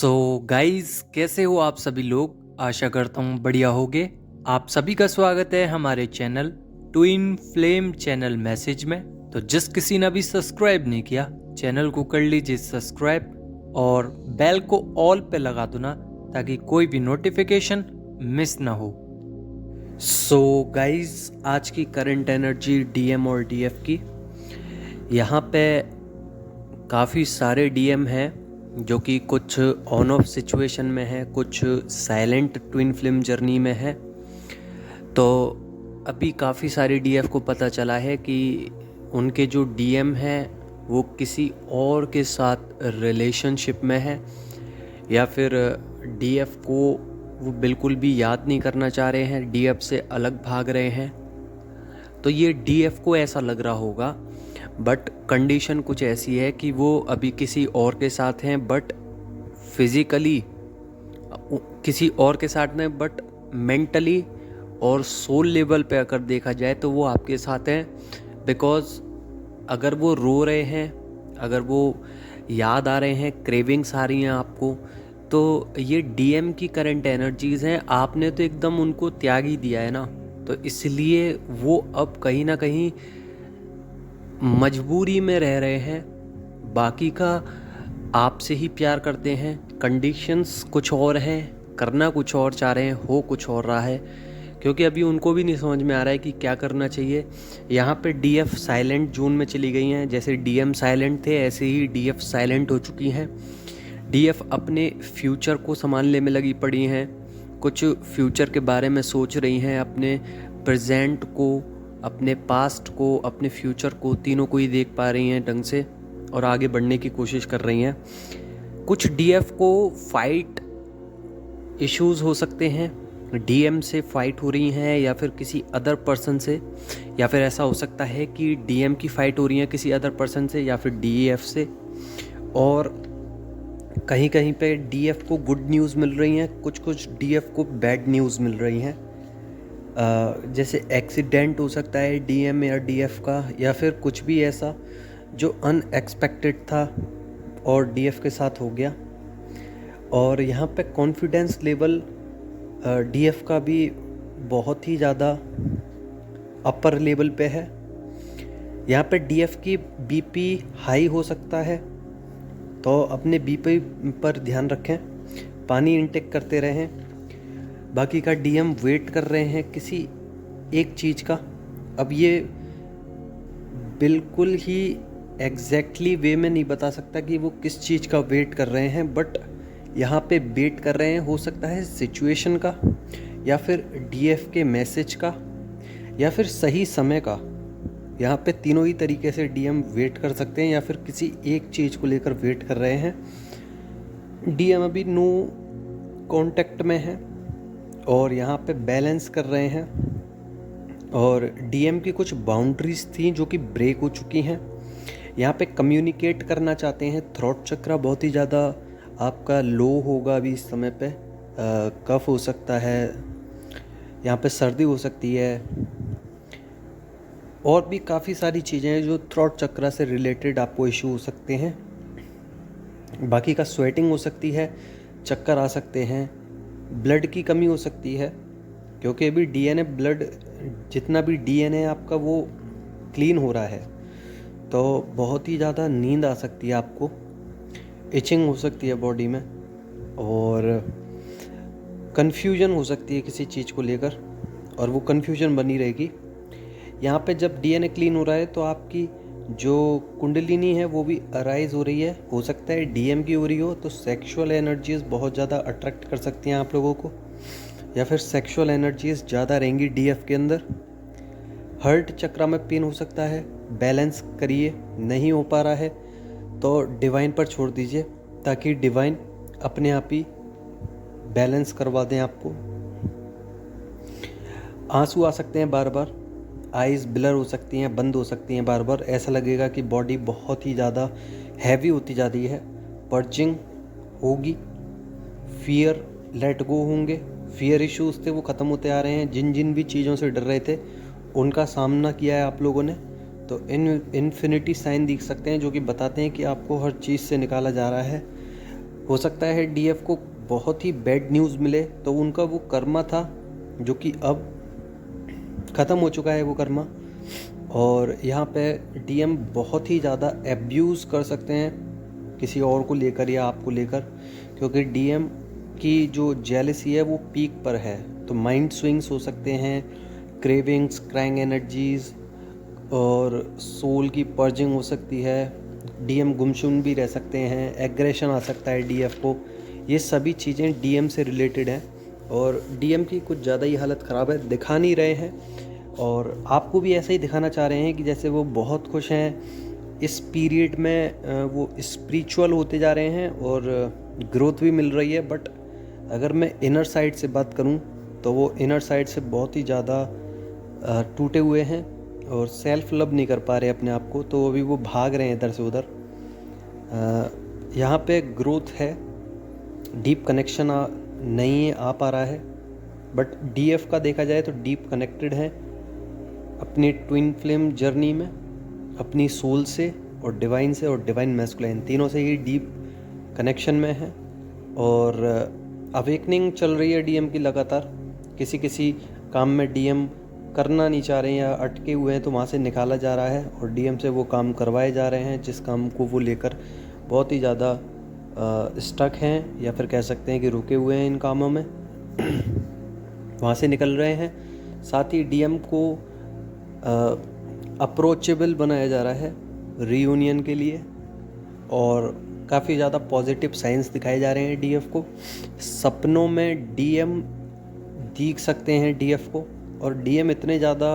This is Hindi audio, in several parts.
गाइस, कैसे हो आप सभी लोग। आशा करता हूँ बढ़िया होगे। आप सभी का स्वागत है हमारे channel twin flame channel message में। तो जिस किसी ने अभी सब्सक्राइब नहीं किया, चैनल को कर लीजिए सब्सक्राइब और बेल को ऑल पे लगा दो ना, ताकि कोई भी नोटिफिकेशन मिस ना हो। गाइस, आज की करंट एनर्जी डीएम और डीएफ की। यहाँ पे काफ़ी सारे डीएम हैं जो कि कुछ ऑन ऑफ सिचुएशन में है, कुछ साइलेंट ट्विन फ्लेम जर्नी में है। तो अभी काफ़ी सारे डीएफ को पता चला है कि उनके जो डीएम हैं वो किसी और के साथ रिलेशनशिप में है, या फिर डीएफ को वो बिल्कुल भी याद नहीं करना चाह रहे हैं, डीएफ से अलग भाग रहे हैं। तो ये डीएफ को ऐसा लग रहा होगा, बट कंडीशन कुछ ऐसी है कि वो अभी किसी और के साथ हैं, बट फिज़िकली किसी और के साथ हैं, बट मेंटली और सोल लेवल पे अगर देखा जाए तो वो आपके साथ हैं। बिकॉज़ अगर वो रो रहे हैं, अगर वो याद आ रहे हैं, क्रेविंग्स आ रही हैं आपको, तो ये डीएम की करंट एनर्जीज़ हैं। आपने तो एकदम उनको त्याग ही दिया है ना, तो इसलिए वो अब कहीं ना कहीं मजबूरी में रह रहे हैं। बाकी का आपसे ही प्यार करते हैं, कंडीशंस कुछ और हैं, करना कुछ और चाह रहे हैं, हो कुछ और रहा है, क्योंकि अभी उनको भी नहीं समझ में आ रहा है कि क्या करना चाहिए। यहाँ पे डीएफ साइलेंट जोन में चली गई हैं। जैसे डीएम साइलेंट थे, ऐसे ही डीएफ साइलेंट हो चुकी हैं। डीएफ अपने फ्यूचर को संभालने में लगी पड़ी हैं, कुछ फ्यूचर के बारे में सोच रही हैं, अपने प्रेजेंट को, अपने पास्ट को, अपने फ्यूचर को, तीनों को ही देख पा रही हैं ढंग से और आगे बढ़ने की कोशिश कर रही हैं। कुछ डीएफ को फाइट इश्यूज हो सकते हैं, डीएम से फाइट हो रही हैं या फिर किसी अदर पर्सन से, या फिर ऐसा हो सकता है कि डीएम की फाइट हो रही है किसी अदर पर्सन से या फिर डीएफ से। और कहीं कहीं पे डीएफ को गुड न्यूज़ मिल रही हैं, कुछ कुछ डीएफ को बैड न्यूज़ मिल रही हैं। जैसे एक्सीडेंट हो सकता है डीएम या डीएफ का, या फिर कुछ भी ऐसा जो अनएक्सपेक्टेड था और डीएफ के साथ हो गया। और यहाँ पे कॉन्फिडेंस लेवल डीएफ का भी बहुत ही ज़्यादा अपर लेवल पे है। यहाँ पे डीएफ की बीपी हाई हो सकता है, तो अपने बीपी पर ध्यान रखें, पानी इनटेक करते रहें। बाकी का डीएम वेट कर रहे हैं किसी एक चीज़ का। अब ये बिल्कुल ही एग्जैक्टली वे में नहीं बता सकता कि वो किस चीज़ का वेट कर रहे हैं, बट यहाँ पे वेट कर रहे हैं, हो सकता है सिचुएशन का, या फिर डीएफ के मैसेज का, या फिर सही समय का। यहाँ पे तीनों ही तरीके से डीएम वेट कर सकते हैं, या फिर किसी एक चीज़ को लेकर वेट कर रहे हैं। डीएम अभी नो कांटेक्ट में है और यहाँ पे बैलेंस कर रहे हैं। और डीएम की कुछ बाउंड्रीज थी जो कि ब्रेक हो चुकी हैं। यहाँ पे कम्युनिकेट करना चाहते हैं। थ्रोट चक्रा बहुत ही ज़्यादा आपका लो होगा अभी इस समय पे। कफ हो सकता है, यहाँ पे सर्दी हो सकती है, और भी काफ़ी सारी चीज़ें हैं जो थ्रोट चक्रा से रिलेटेड आपको इशू हो सकते हैं। बाकी का स्वेटिंग हो सकती है, चक्कर आ सकते हैं, ब्लड की कमी हो सकती है, क्योंकि अभी डीएनए ब्लड, जितना भी डीएनए आपका वो क्लीन हो रहा है, तो बहुत ही ज़्यादा नींद आ सकती है आपको, इचिंग हो सकती है बॉडी में, और कन्फ्यूजन हो सकती है किसी चीज़ को लेकर, और वो कन्फ्यूजन बनी रहेगी। यहाँ पे जब डीएनए क्लीन हो रहा है तो आपकी जो कुंडलिनी है वो भी अराइज हो रही है। हो सकता है डीएम की हो रही हो, तो सेक्सुअल एनर्जीज़ बहुत ज़्यादा अट्रैक्ट कर सकती हैं आप लोगों को, या फिर सेक्सुअल एनर्जीज़ ज़्यादा रहेंगी डीएफ के अंदर। हर्ट चक्रा में पेन हो सकता है, बैलेंस करिए, नहीं हो पा रहा है तो डिवाइन पर छोड़ दीजिए, ताकि डिवाइन अपने आप ही बैलेंस करवा दें आपको। आंसू आ सकते हैं बार बार, आइज़ ब्लर हो सकती हैं, बंद हो सकती हैं बार बार। ऐसा लगेगा कि बॉडी बहुत ही ज़्यादा हैवी होती जा रही है। पर्चिंग होगी, फियर लेट गो होंगे, फियर इश्यूज थे वो ख़त्म होते आ रहे हैं। जिन जिन भी चीज़ों से डर रहे थे उनका सामना किया है आप लोगों ने, तो इन्फिनिटी साइन दिख सकते हैं जो कि बताते हैं कि आपको हर चीज़ से निकाला जा रहा है। हो सकता है डीएफ को बहुत ही बैड न्यूज़ मिले, तो उनका वो कर्मा था जो कि अब ख़त्म हो चुका है वो कर्मा। और यहाँ पे डीएम बहुत ही ज़्यादा एब्यूज़ कर सकते हैं किसी और को लेकर या आपको लेकर, क्योंकि डीएम की जो जेलसी है वो पीक पर है। तो माइंड स्विंग्स हो सकते हैं, क्रेविंग्स, क्राइंग एनर्जीज़ और सोल की पर्जिंग हो सकती है। डीएम गुमसुम भी रह सकते हैं, एग्रेशन आ सकता है डीएफ को। ये सभी चीज़ें डीएम से रिलेटेड हैं और डीएम की कुछ ज़्यादा ही हालत ख़राब है, दिखा नहीं रहे हैं और आपको भी ऐसा ही दिखाना चाह रहे हैं कि जैसे वो बहुत खुश हैं इस पीरियड में, वो स्पिरिचुअल होते जा रहे हैं और ग्रोथ भी मिल रही है। बट अगर मैं इनर साइड से बात करूं तो वो इनर साइड से बहुत ही ज़्यादा टूटे हुए हैं और सेल्फ लव नहीं कर पा रहे अपने आप को, तो अभी वो भाग रहे हैं इधर से उधर। यहाँ पे ग्रोथ है, डीप कनेक्शन नहीं आ पा रहा है, बट डीएफ का देखा जाए तो डीप कनेक्टेड है अपनी ट्विन फ्लेम जर्नी में, अपनी सोल से और डिवाइन से, और डिवाइन मैस्कुलाइन तीनों से ही डीप कनेक्शन में है। और अवेकनिंग चल रही है डीएम की लगातार। किसी किसी काम में डीएम करना नहीं चाह रहे हैं या अटके हुए हैं तो वहाँ से निकाला जा रहा है और डीएम से वो काम करवाए जा रहे हैं जिस काम को वो लेकर बहुत ही ज़्यादा स्टक हैं, या फिर कह सकते हैं कि रुके हुए हैं इन कामों में वहाँ से निकल रहे हैं। साथ ही डीएम को अप्रोचेबल बनाया जा रहा है रीयूनियन के लिए और काफ़ी ज़्यादा पॉजिटिव साइंस दिखाए जा रहे हैं डीएफ को। सपनों में डीएम दिख सकते हैं डीएफ को, और डीएम इतने ज़्यादा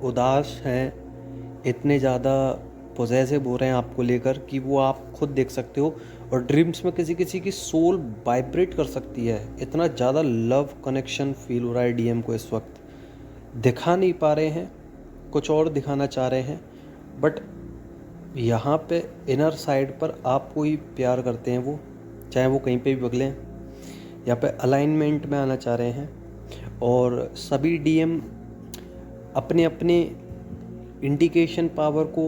उदास हैं, इतने ज़्यादा पॉजेसिव हो रहे हैं आपको लेकर कि वो आप खुद देख सकते हो। और ड्रीम्स में किसी किसी की सोल वाइब्रेट कर सकती है, इतना ज़्यादा लव कनेक्शन फील हो रहा है डीएम को इस वक्त। दिखा नहीं पा रहे हैं, कुछ और दिखाना चाह रहे हैं, बट यहाँ पे इनर साइड पर आपको ही प्यार करते हैं वो, चाहे वो कहीं पे भी बगलें। यहाँ पे अलाइनमेंट में आना चाह रहे हैं और सभी डीएम अपने अपने इंडिकेशन पावर को,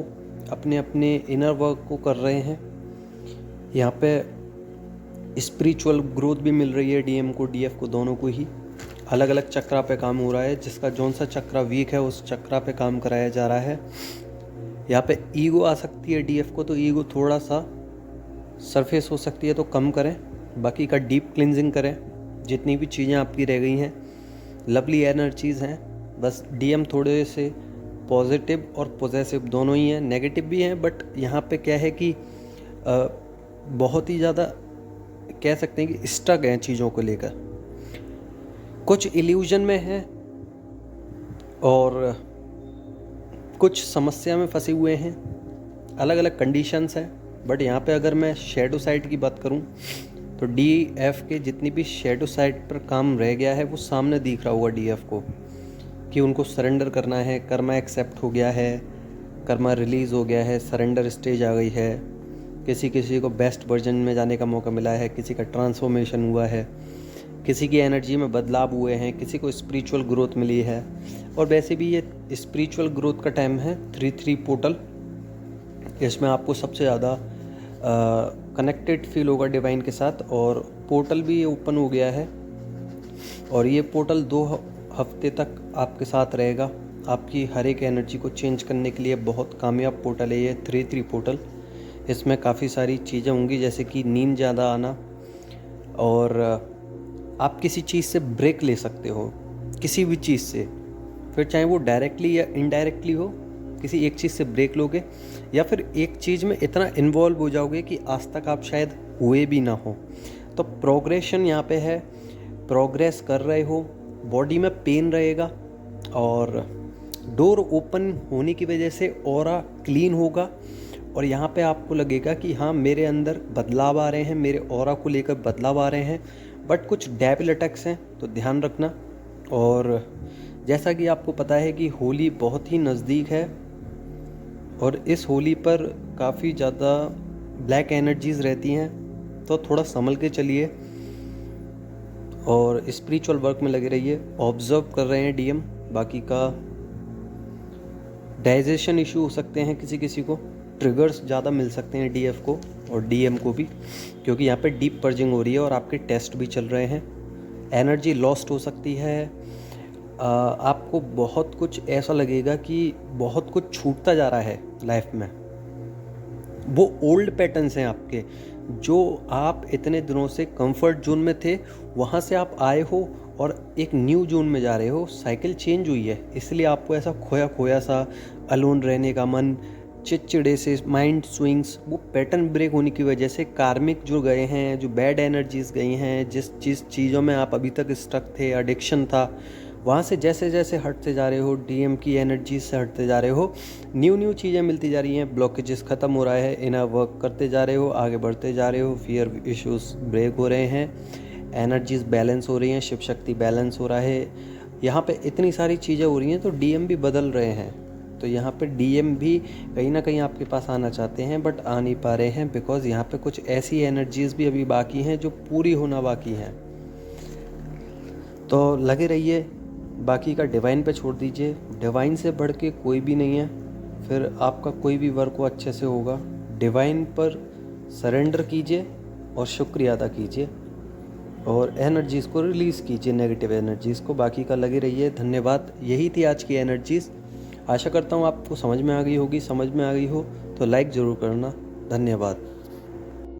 अपने अपने इनर वर्क को कर रहे हैं। यहाँ पे स्पिरिचुअल ग्रोथ भी मिल रही है डीएम को, डीएफ को, दोनों को ही। अलग अलग चक्रा पे काम हो रहा है, जिसका जौन सा चक्रा वीक है उस चक्रा पे काम कराया जा रहा है। यहाँ पे ईगो आ सकती है डीएफ को, तो ईगो थोड़ा सा सरफेस हो सकती है तो कम करें, बाकी का डीप क्लिनजिंग करें। जितनी भी चीज़ें आपकी रह गई हैं लवली एनर्जीज़ हैं, बस डीएम थोड़े से पॉजिटिव और पॉजेसिव दोनों ही हैं, नेगेटिव भी हैं, बट यहाँ पे क्या है कि बहुत ही ज़्यादा कह सकते हैं कि स्टक हैं चीज़ों को लेकर, कुछ इल्यूजन में है और कुछ समस्या में फंसे हुए हैं। अलग अलग कंडीशंस हैं, बट यहाँ पे अगर मैं शेडो साइड की बात करूँ तो डीएफ के जितनी भी शेडो साइड पर काम रह गया है वो सामने दिख रहा होगा डीएफ को कि उनको सरेंडर करना है। कर्मा एक्सेप्ट हो गया है, कर्मा रिलीज़ हो गया है, सरेंडर स्टेज आ गई है। किसी किसी को बेस्ट वर्जन में जाने का मौका मिला है, किसी का ट्रांसफॉर्मेशन हुआ है, किसी की एनर्जी में बदलाव हुए हैं, किसी को स्पिरिचुअल ग्रोथ मिली है। और वैसे भी ये स्पिरिचुअल ग्रोथ का टाइम है 3-3 पोर्टल। इसमें आपको सबसे ज़्यादा कनेक्टेड फील होगा डिवाइन के साथ, और पोर्टल भी ओपन हो गया है और ये पोर्टल 2 हफ्ते तक आपके साथ रहेगा। आपकी हर एक एनर्जी को चेंज करने के लिए बहुत कामयाब पोर्टल है ये 3-3 पोर्टल। इसमें काफ़ी सारी चीज़ें होंगी, जैसे कि नींद ज़्यादा आना, और आप किसी चीज़ से ब्रेक ले सकते हो, किसी भी चीज़ से, फिर चाहे वो डायरेक्टली या इनडायरेक्टली हो, किसी एक चीज़ से ब्रेक लोगे या फिर एक चीज़ में इतना इन्वॉल्व हो जाओगे कि आज तक आप शायद हुए भी ना हो। तो प्रोग्रेशन यहाँ पे है, प्रोग्रेस कर रहे हो, बॉडी में पेन रहेगा और डोर ओपन होने की वजह से ऑरा क्लीन होगा और यहाँ पे आपको लगेगा कि हाँ मेरे अंदर बदलाव आ रहे हैं, मेरे ऑरा को लेकर बदलाव आ रहे हैं। बट कुछ डेविल अटैक्स हैं तो ध्यान रखना। और जैसा कि आपको पता है कि होली बहुत ही नज़दीक है और इस होली पर काफ़ी ज़्यादा ब्लैक एनर्जीज़ रहती हैं, तो थोड़ा संभल के चलिए और स्पिरिचुअल वर्क में लगे रहिए। ऑब्जर्व कर रहे हैं डीएम, बाकी का डाइजेशन इशू हो सकते हैं, किसी किसी को ट्रिगर्स ज़्यादा मिल सकते हैं डीएफ को। और डीएम को भी, क्योंकि यहाँ पे डीप पर्जिंग हो रही है और आपके टेस्ट भी चल रहे हैं। एनर्जी लॉस्ट हो सकती है। आपको बहुत कुछ ऐसा लगेगा कि बहुत कुछ छूटता जा रहा है लाइफ में। वो ओल्ड पैटर्न्स हैं आपके, जो आप इतने दिनों से कंफर्ट जोन में थे, वहाँ से आप आए हो और एक न्यू जोन में जा रहे हो। साइकिल चेंज हुई है, इसलिए आपको ऐसा खोया खोया सा, अलोन रहने का मन, चिड़चिड़े से माइंड स्विंग्स, वो पैटर्न ब्रेक होने की वजह से कार्मिक जो गए हैं, जो बैड एनर्जीज गई हैं, जिस चीज़ों में आप अभी तक स्टक थे, एडिक्शन था, वहाँ से जैसे जैसे हटते जा रहे हो, डीएम की एनर्जी से हटते जा रहे हो, न्यू चीज़ें मिलती जा रही हैं, ब्लॉकेजेस ख़त्म हो रहा है, इनर वर्क करते जा रहे हो, आगे बढ़ते जा रहे हो, फियर इश्यूज ब्रेक हो रहे हैं, एनर्जीज बैलेंस हो रही हैं, शिव शक्ति बैलेंस हो रहा है। यहाँ पे इतनी सारी चीज़ें हो रही हैं, तो डीएम भी बदल रहे हैं। तो यहाँ पे डीएम भी कहीं ना कहीं आपके पास आना चाहते हैं, बट आ नहीं पा रहे हैं, बिकॉज यहाँ पे कुछ ऐसी एनर्जीज भी अभी बाकी हैं जो पूरी होना बाकी हैं। तो लगे रहिए, बाकी का डिवाइन पे छोड़ दीजिए। डिवाइन से बढ़ के कोई भी नहीं है, फिर आपका कोई भी वर्क हो अच्छे से होगा। डिवाइन पर सरेंडर कीजिए और शुक्रिया अदा कीजिए और एनर्जीज़ को रिलीज़ कीजिए, नेगेटिव एनर्जीज़ को। बाकी का लगे रहिए। धन्यवाद। यही थी आज की एनर्जीज़। आशा करता हूँ आपको समझ में आ गई होगी। समझ में आ गई हो तो लाइक ज़रूर करना। धन्यवाद।